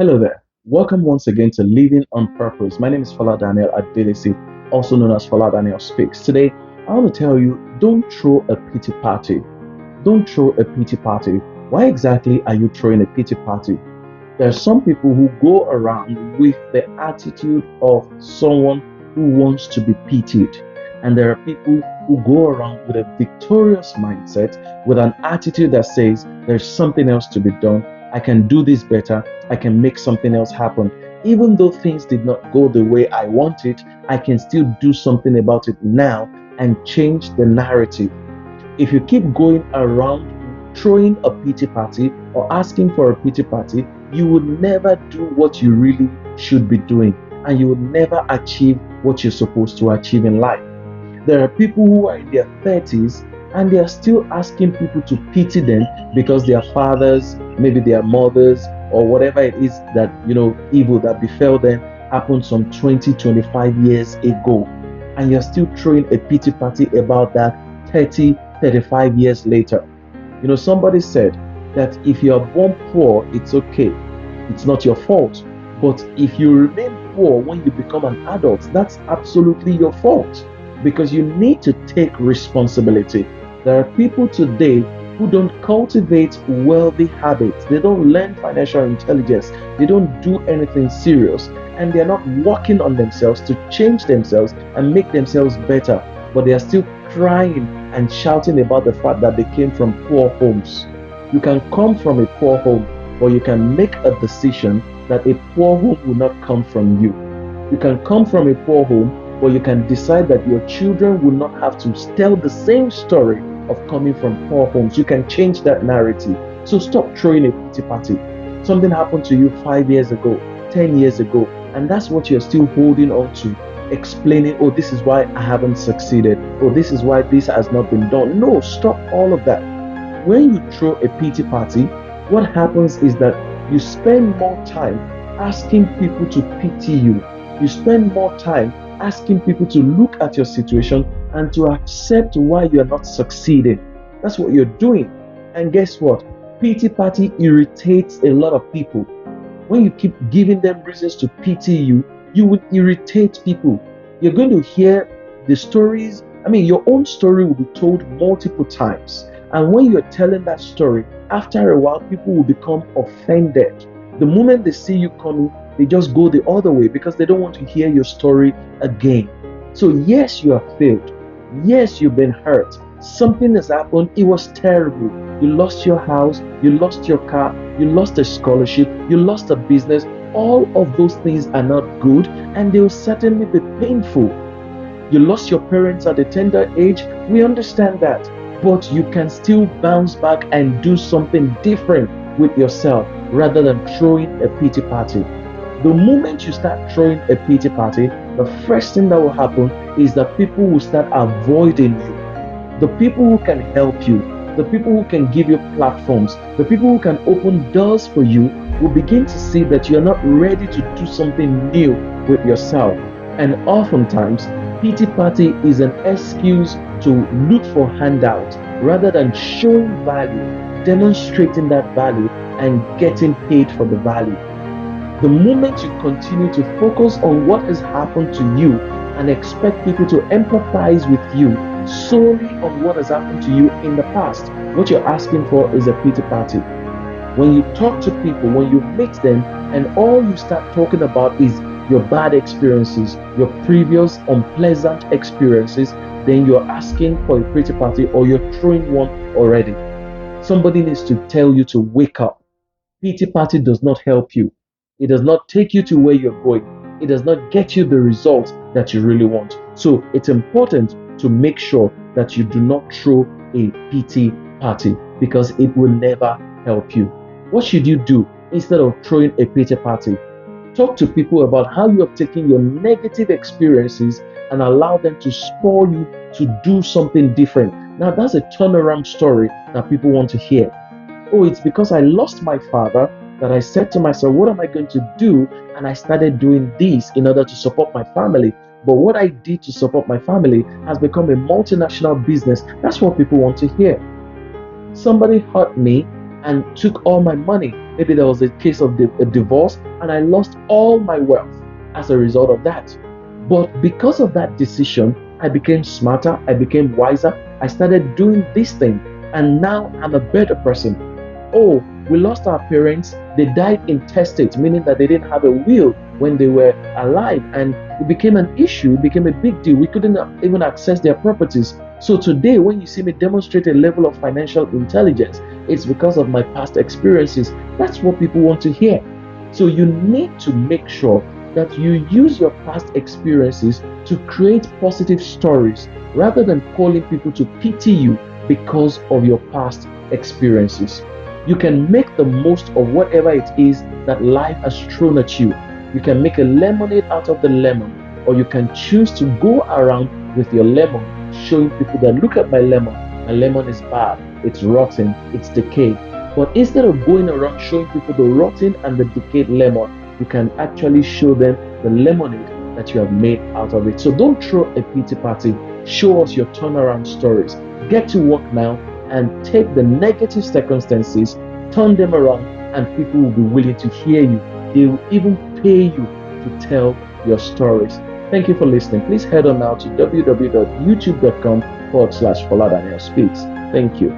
Hello there. Welcome once again to Living on Purpose. My name is Fola Daniel Speaks, also known as Fola Daniel Speaks. Today, I want to tell you, don't throw a pity party. Don't throw a pity party. Why exactly are you throwing a pity party? There are some people who go around with the attitude of someone who wants to be pitied. And there are people who go around with a victorious mindset, with an attitude that says there's something else to be done. I can do this better. I can make something else happen. Even though things did not go the way I want it, I can still do something about it now and change the narrative. If you keep going around throwing a pity party or asking for a pity party, you will never do what you really should be doing, and you will never achieve what you're supposed to achieve in life. There are people who are in their 30s and they are still asking people to pity them because their fathers, maybe their mothers, or whatever it is that, evil that befell them happened some 20, 25 years ago. And you're still throwing a pity party about that 30, 35 years later. Somebody said that if you are born poor, it's okay. It's not your fault. But if you remain poor when you become an adult, that's absolutely your fault because you need to take responsibility. There are people today who don't cultivate wealthy habits. They don't learn financial intelligence. They don't do anything serious. And they're not working on themselves to change themselves and make themselves better. But they are still crying and shouting about the fact that they came from poor homes. You can come from a poor home, but you can make a decision that a poor home will not come from you. You can come from a poor home, but you can decide that your children will not have to tell the same story of coming from poor homes. You can change that narrative. So stop throwing a pity party. Something happened to you 5 years ago, 10 years ago, and that's what you're still holding on to, explaining, oh, this is why I haven't succeeded, oh, this is why this has not been done. No, stop all of that. When you throw a pity party, what happens is that you spend more time asking people to pity you. You spend more time asking people to look at your situation and to accept why you're not succeeding. That's what you're doing. And guess what? Pity party irritates a lot of people. When you keep giving them reasons to pity you, you will irritate people. You're going to hear the stories. I mean, your own story will be told multiple times. And when you're telling that story, after a while, people will become offended. The moment they see you coming, they just go the other way because they don't want to hear your story again. So, yes, you have failed. Yes, you've been hurt. Something has happened. It was terrible. You lost your house, you lost your car, you lost a scholarship, you lost a business. All of those things are not good and they will certainly be painful. You lost your parents at a tender age. We understand that. But you can still bounce back and do something different with yourself rather than throwing a pity party. The moment you start throwing a pity party, the first thing that will happen is that people will start avoiding you. The people who can help you, the people who can give you platforms, the people who can open doors for you will begin to see that you're not ready to do something new with yourself. And oftentimes, pity party is an excuse to look for handouts rather than showing value, demonstrating that value, and getting paid for the value. The moment you continue to focus on what has happened to you and expect people to empathize with you solely on what has happened to you in the past, what you're asking for is a pity party. When you talk to people, when you meet them, and all you start talking about is your bad experiences, your previous unpleasant experiences, then you're asking for a pity party or you're throwing one already. Somebody needs to tell you to wake up. Pity party does not help you. It does not take you to where you're going. It does not get you the results that you really want. So it's important to make sure that you do not throw a pity party because it will never help you. What should you do instead of throwing a pity party? Talk to people about how you have taken your negative experiences and allow them to spur you to do something different. Now, that's a turnaround story that people want to hear. Oh, it's because I lost my father that I said to myself, what am I going to do? And I started doing this in order to support my family. But what I did to support my family has become a multinational business. That's what people want to hear. Somebody hurt me and took all my money. Maybe there was a case of a divorce and I lost all my wealth as a result of that. But because of that decision, I became smarter, I became wiser, I started doing this thing, and now I'm a better person. Oh, we lost our parents. They died intestate, meaning that they didn't have a will when they were alive. And it became an issue, it became a big deal. We couldn't even access their properties. So today, when you see me demonstrate a level of financial intelligence, it's because of my past experiences. That's what people want to hear. So you need to make sure that you use your past experiences to create positive stories rather than calling people to pity you because of your past experiences. You can make the most of whatever it is that life has thrown at you. You can make a lemonade out of the lemon, or you can choose to go around with your lemon, showing people that look at my lemon is bad, it's rotten, it's decayed. But instead of going around showing people the rotten and the decayed lemon, you can actually show them the lemonade that you have made out of it. So don't throw a pity party. Show us your turnaround stories. Get to work now and take the negative circumstances, turn them around, and people will be willing to hear you. They will even pay you to tell your stories. Thank you for listening. Please head on now to www.youtube.com/Fola Daniel Speaks. Thank you.